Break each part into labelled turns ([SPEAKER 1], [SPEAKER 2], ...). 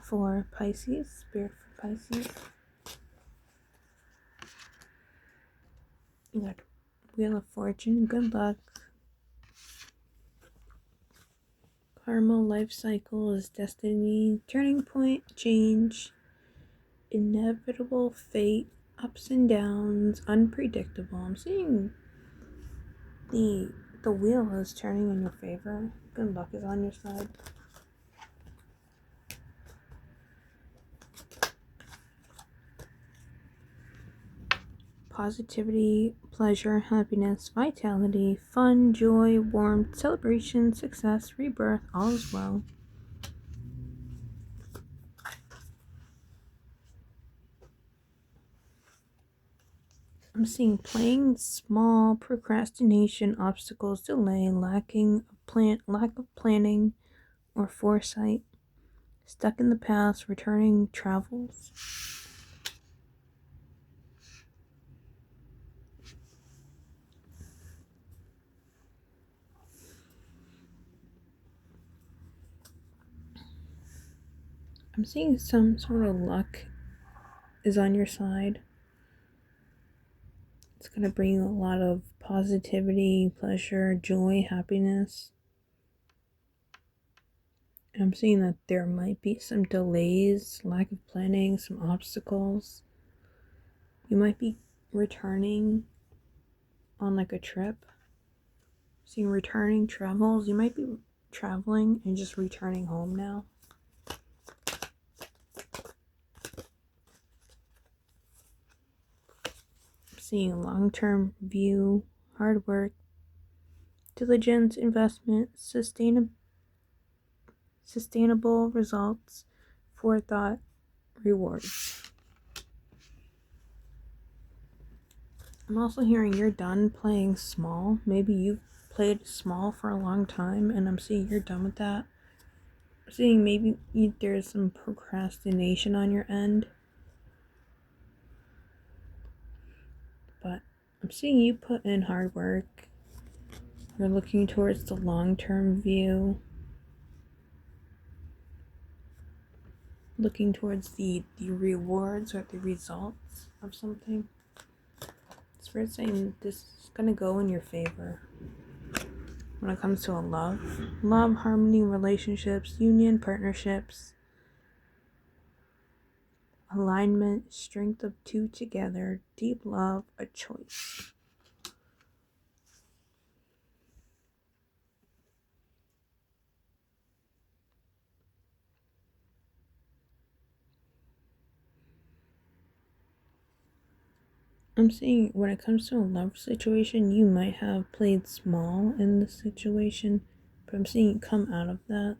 [SPEAKER 1] for Pisces, Spirit for Pisces. You got Wheel of Fortune, good luck. Karma, life cycle is destiny, turning point, change, inevitable fate, ups and downs, unpredictable. I'm seeing the wheel is turning in your favor. Good luck is on your side. Positivity, pleasure, happiness, vitality, fun, joy, warmth, celebration, success, rebirth, all is well. I'm seeing playing small, procrastination, obstacles, delay, lack of planning or foresight, stuck in the past, returning travels. I'm seeing some sort of luck is on your side. It's going to bring you a lot of positivity, pleasure, joy, happiness. And I'm seeing that there might be some delays, lack of planning, some obstacles. You might be returning on like a trip. Seeing returning travels. You might be traveling and just returning home now. Seeing a long-term view, hard work, diligence, investment, sustainable results, forethought, rewards. I'm also hearing you're done playing small. Maybe you've played small for a long time and I'm seeing you're done with that. I'm seeing maybe there's some procrastination on your end. But I'm seeing you put in hard work. You're looking towards the long-term view. Looking towards the rewards or the results of something. Spirit saying this is going to go in your favor. When it comes to a love, harmony, relationships, union, partnerships, alignment, strength of two together, deep love, a choice. I'm seeing when it comes to a love situation, you might have played small in the situation, but I'm seeing you come out of that.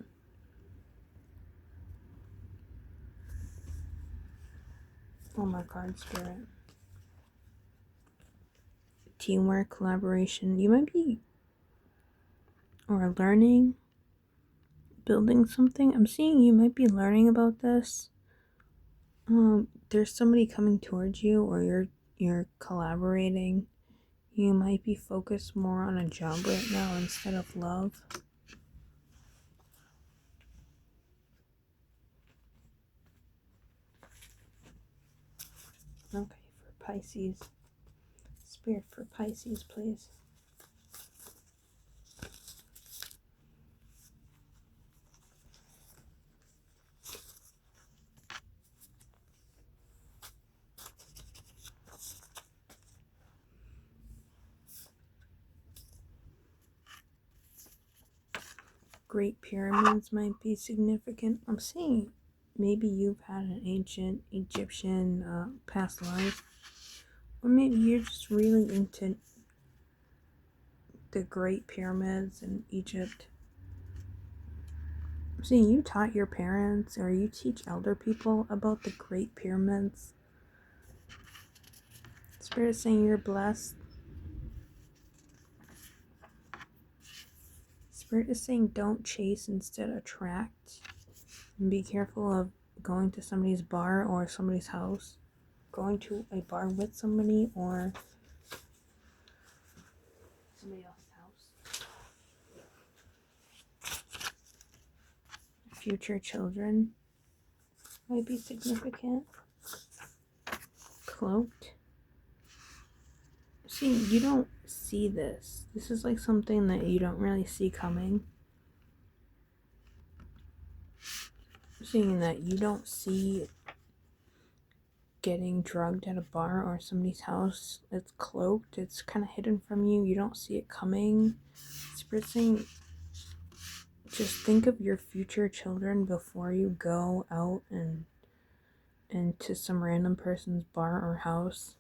[SPEAKER 1] Oh my card, Spirit. Teamwork, collaboration. You might be or learning, building something. I'm seeing you might be learning about this. There's somebody coming towards you or you're collaborating. You might be focused more on a job right now instead of love. Okay, for Pisces. Spirit for Pisces, please. Great pyramids might be significant. I'm seeing maybe you've had an ancient Egyptian past life. Or maybe you're just really into the Great Pyramids in Egypt. I'm seeing you taught your parents or you teach elder people about the Great Pyramids. Spirit is saying you're blessed. Spirit is saying don't chase, instead attract. And be careful of going to somebody's bar or somebody's house. Going to a bar with somebody or somebody else's house. Future children. might be significant. Cloaked. See, you don't see this. This is like something that you don't really see coming. Seeing that you don't see getting drugged at a bar or somebody's house. It's cloaked. It's kind of hidden from you. You don't see it coming. Spirit saying, just think of your future children before you go out and into some random person's bar or house.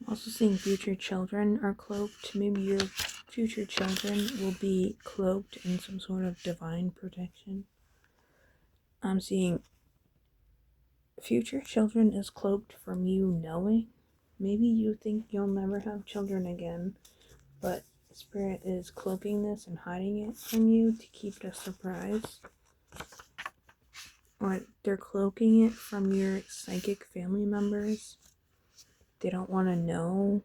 [SPEAKER 1] I'm also seeing future children are cloaked. Maybe your future children will be cloaked in some sort of divine protection. I'm seeing future children is cloaked from you knowing. Maybe you think you'll never have children again, but Spirit is cloaking this and hiding it from you to keep it a surprise. Or they're cloaking it from your psychic family members. They don't want to know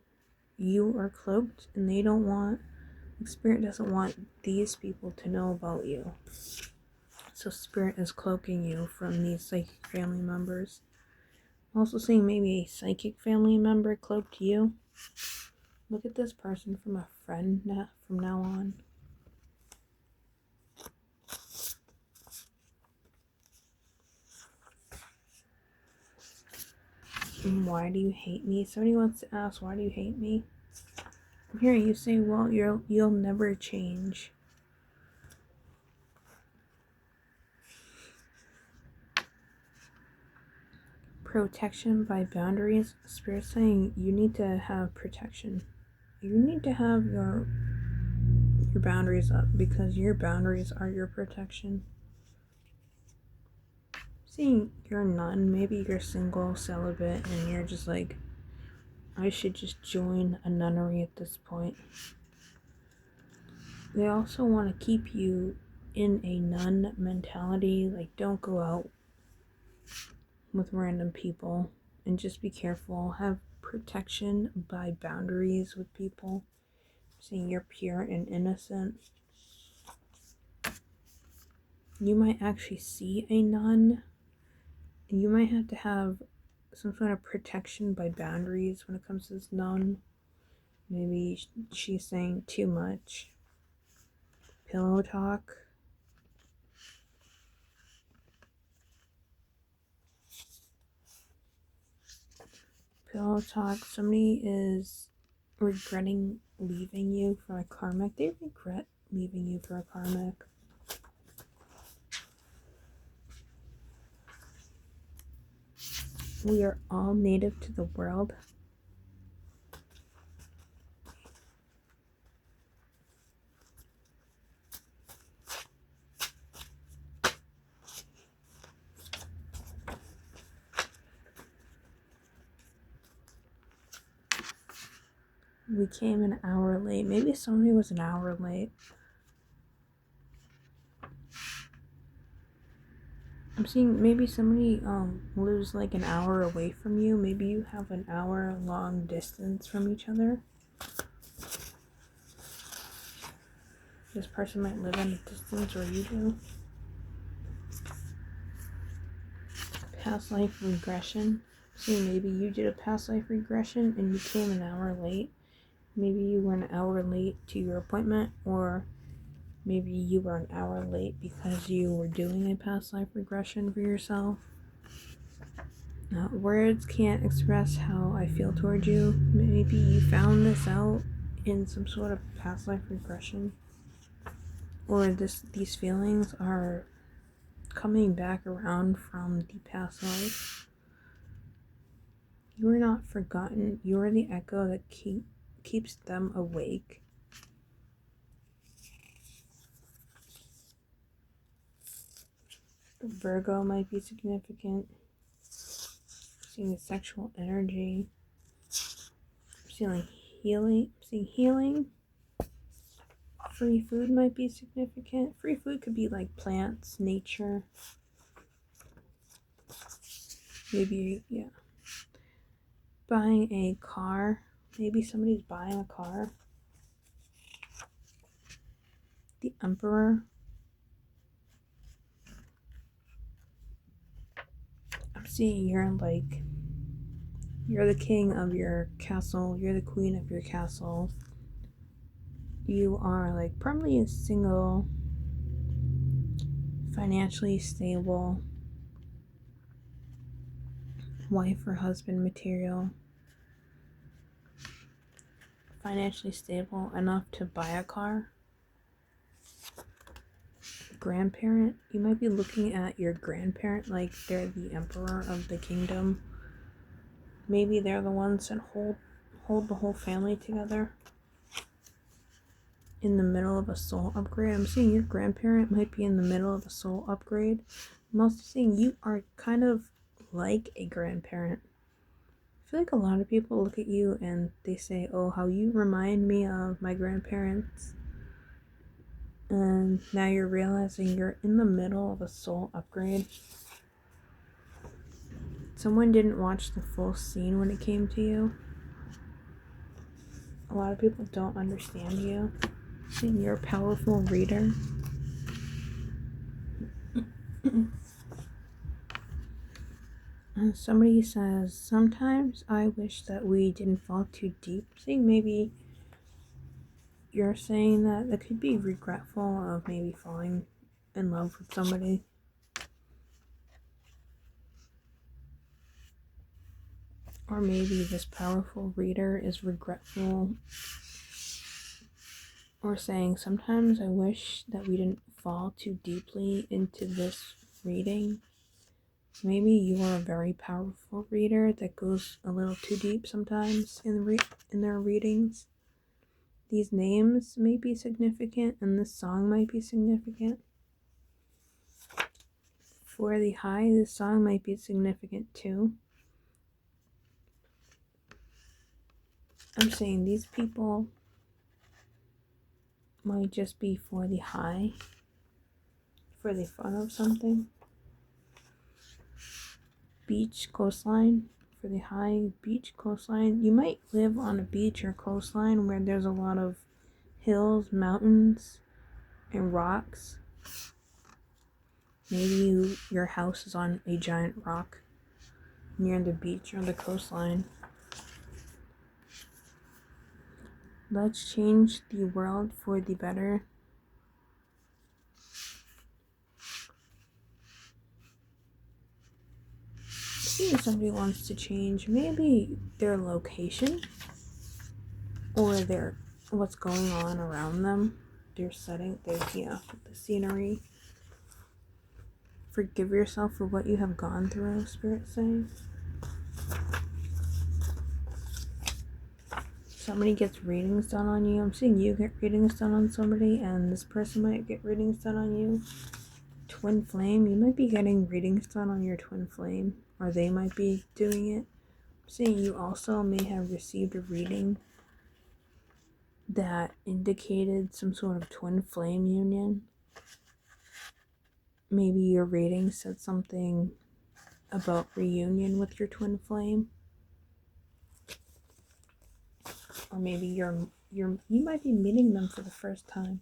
[SPEAKER 1] you are cloaked, and they don't want, Spirit doesn't want these people to know about you. So Spirit is cloaking you from these psychic family members. I'm also seeing maybe a psychic family member cloaked you. Look at this person from a friend from now on. And why do you hate me? Somebody wants to ask, why do you hate me? Here you say, well, you'll never change. Protection by boundaries. Spirit saying you need to have protection. You need to have your boundaries up, because your boundaries are your protection. Seeing you're a nun, maybe you're single, celibate, and you're just like, I should just join a nunnery at this point. They also want to keep you in a nun mentality, like don't go out with random people, and just be careful. Have protection by boundaries with people. Seeing you're pure and innocent. You might actually see a nun. You might have to have some sort of protection by boundaries when it comes to this nun. Maybe she's saying too much. Pillow talk. Pillow talk. Somebody is regretting leaving you for a karmic. They regret leaving you for a karmic. We are all native to the world. We came an hour late. Maybe somebody was an hour late. I'm seeing maybe somebody lives like an hour away from you. Maybe you have an hour long distance from each other. This person might live in a distance, or you do. Past life regression. See, maybe you did a past life regression and you came an hour late. Maybe you were an hour late to your appointment, or maybe you were an hour late because you were doing a past life regression for yourself. Words can't express how I feel towards you. Maybe you found this out in some sort of past life regression, or these feelings are coming back around from the past life. You are not forgotten. You are the echo that keeps them awake. Virgo might be significant. Seeing sexual energy. Seeing healing. Free food might be significant. Free food could be like plants, nature. Maybe, yeah. Buying a car. Maybe somebody's buying a car. The Emperor. seeing you're the king of your castle, you're the queen of your castle. You are like probably single, financially stable, wife or husband material, financially stable enough to buy a car. Grandparent, you might be looking at your grandparent like they're the emperor of the kingdom. Maybe they're the ones that hold the whole family together. In the middle of a soul upgrade. I'm seeing your grandparent might be in the middle of a soul upgrade. I'm also seeing you are kind of like a grandparent. I feel like a lot of people look at you and they say, oh, how you remind me of my grandparents. And now you're realizing you're in the middle of a soul upgrade. Someone didn't watch the full scene when it came to you. A lot of people don't understand you. And you're a powerful reader. And somebody says, sometimes I wish that we didn't fall too deep. See, maybe you're saying that could be regretful of maybe falling in love with somebody. Or maybe this powerful reader is regretful. Or saying, sometimes I wish that we didn't fall too deeply into this reading. Maybe you are a very powerful reader that goes a little too deep sometimes in their readings. These names may be significant and this song might be significant. For the high, this song might be significant too. I'm saying these people might just be for the high, for the fun of something. Beach, coastline, for the high beach, coastline. You might live on a beach or coastline where there's a lot of hills, mountains, and rocks. Maybe your house is on a giant rock near the beach or the coastline. Let's change the world for the better. See if somebody wants to change maybe their location or what's going on around them, their setting, the scenery. Forgive yourself for what you have gone through, Spirit saying. Somebody gets readings done on you. I'm seeing you get readings done on somebody, and this person might get readings done on you. Twin flame, you might be getting readings done on your twin flame, or they might be doing it. I'm seeing you also may have received a reading that indicated some sort of twin flame union. Maybe your reading said something about reunion with your twin flame. Or maybe you might be meeting them for the first time.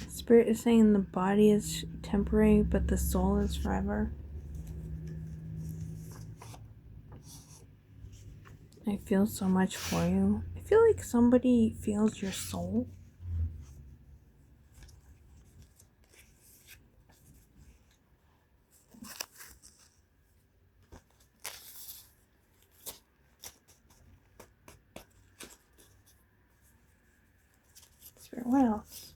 [SPEAKER 1] Spirit is saying the body is temporary, but the soul is forever. I feel so much for you. I feel like somebody feels your soul. What else?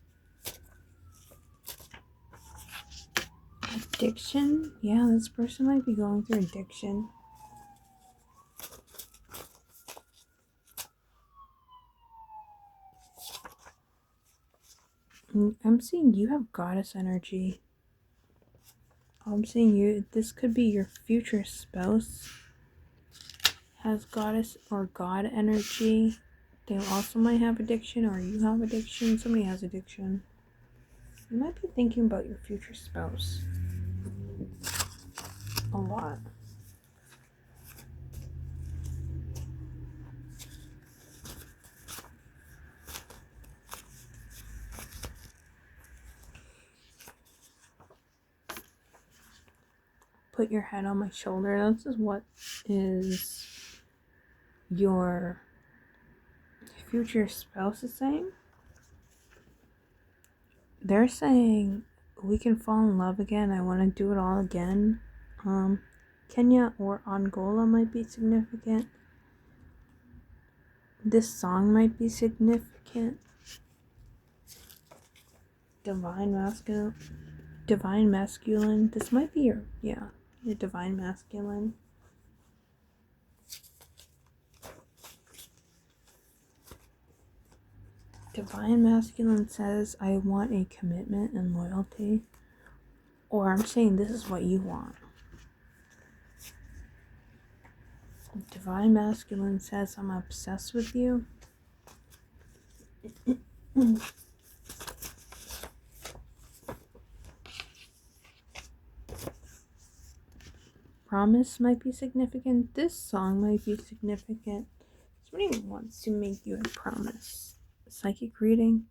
[SPEAKER 1] Addiction? Yeah, this person might be going through addiction. I'm seeing you have goddess energy. I'm seeing you, this could be your future spouse has goddess or god energy. They also might have addiction, or you have addiction. Somebody has addiction. You might be thinking about your future spouse a lot. Put your head on my shoulder. This is what is your future spouse is saying. They're saying we can fall in love again. I want to do it all again. Kenya or Angola might be significant. This song might be significant. Divine masculine. This might be your divine masculine. Divine masculine says, I want a commitment and loyalty. Or I'm saying this is what you want. Divine masculine says, I'm obsessed with you. Promise might be significant. This song might be significant. Somebody wants to make you a promise. Psychic reading.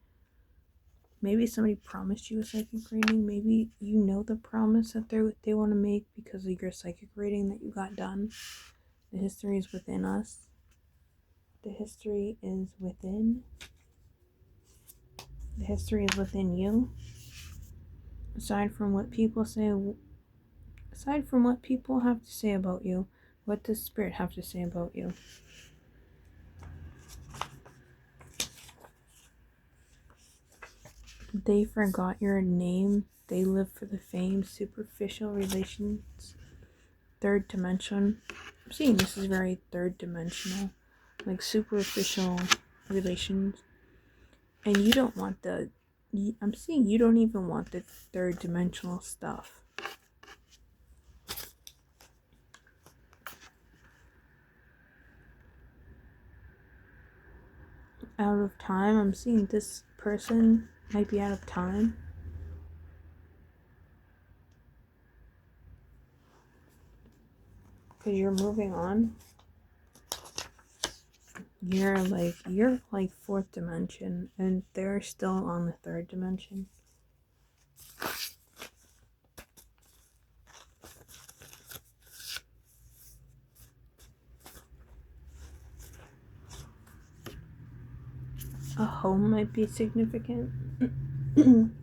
[SPEAKER 1] Maybe somebody promised you a psychic reading. Maybe you know the promise that they want to make because of your psychic reading that you got done. The history is within us. The history is within. The history is within you. Aside from what people have to say about you, what does Spirit have to say about you? They forgot your name. They live for the fame. Superficial relations. Third dimension. I'm seeing this is very third dimensional. Like superficial relations. And you don't want I'm seeing you don't even want the third dimensional stuff. Out of time. I'm seeing this person might be out of time. Because you're moving on. You're like fourth dimension, and they're still on the third dimension. A home might be significant. I'm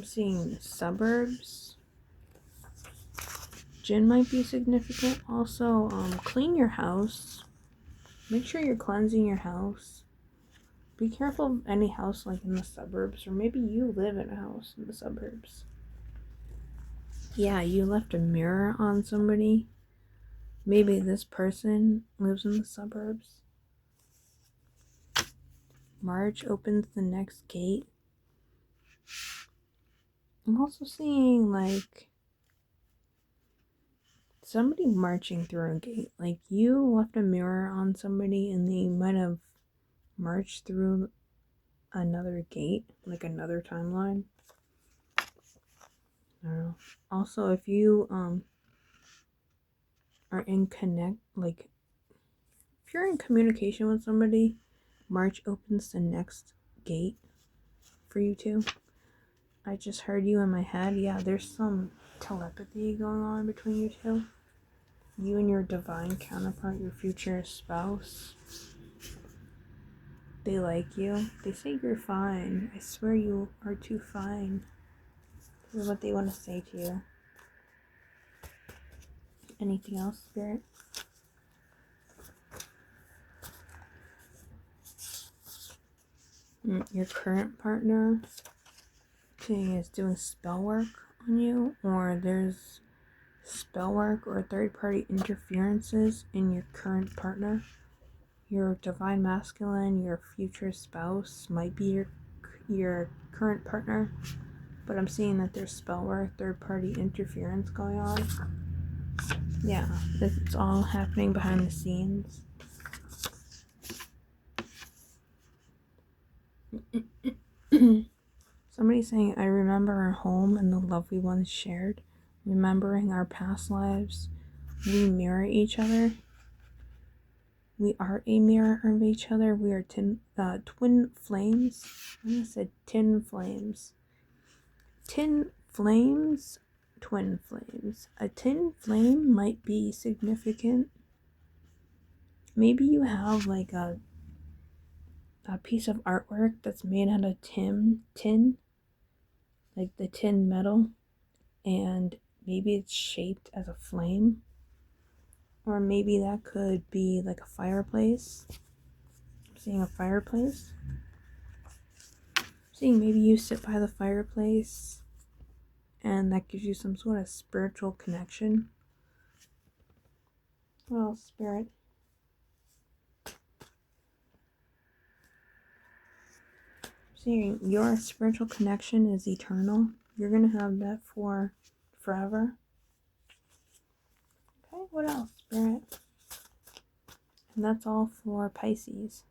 [SPEAKER 1] seeing suburbs. Djinn might be significant. Also, clean your house. Make sure you're cleansing your house. Be careful of any house like in the suburbs, or maybe you live in a house in the suburbs. Yeah, you left a mirror on somebody. Maybe this person lives in the suburbs. March opens the next gate. I'm also seeing like somebody marching through a gate. Like you left a mirror on somebody and they might have marched through another gate, like another timeline. I don't know. Also, if you are if you're in communication with somebody, March opens the next gate for you two. I just heard you in my head. Yeah, there's some telepathy going on between you two. You and your divine counterpart, your future spouse. They like you. They say you're fine. I swear you are too fine. This is what they want to say to you. Anything else, Spirit? Your current partner is doing spell work on you, or there's spell work or third-party interferences in your current partner. Your divine masculine, your future spouse might be your current partner, but I'm seeing that there's spell work, third-party interference going on. Yeah, it's all happening behind the scenes. Somebody's saying, I remember our home and the love we once shared. Remembering our past lives, we mirror each other. We are a mirror of each other. We are twin flames. I said tin flames. Tin flames, twin flames. A tin flame might be significant. Maybe you have like a piece of artwork that's made out of tin, like the tin metal, and maybe it's shaped as a flame. Or maybe that could be like a fireplace. I'm seeing a fireplace. I'm seeing maybe you sit by the fireplace and that gives you some sort of spiritual connection. What else, Spirit? I'm seeing your spiritual connection is eternal. You're going to have that for forever. Okay, what else, Spirit? And that's all for Pisces.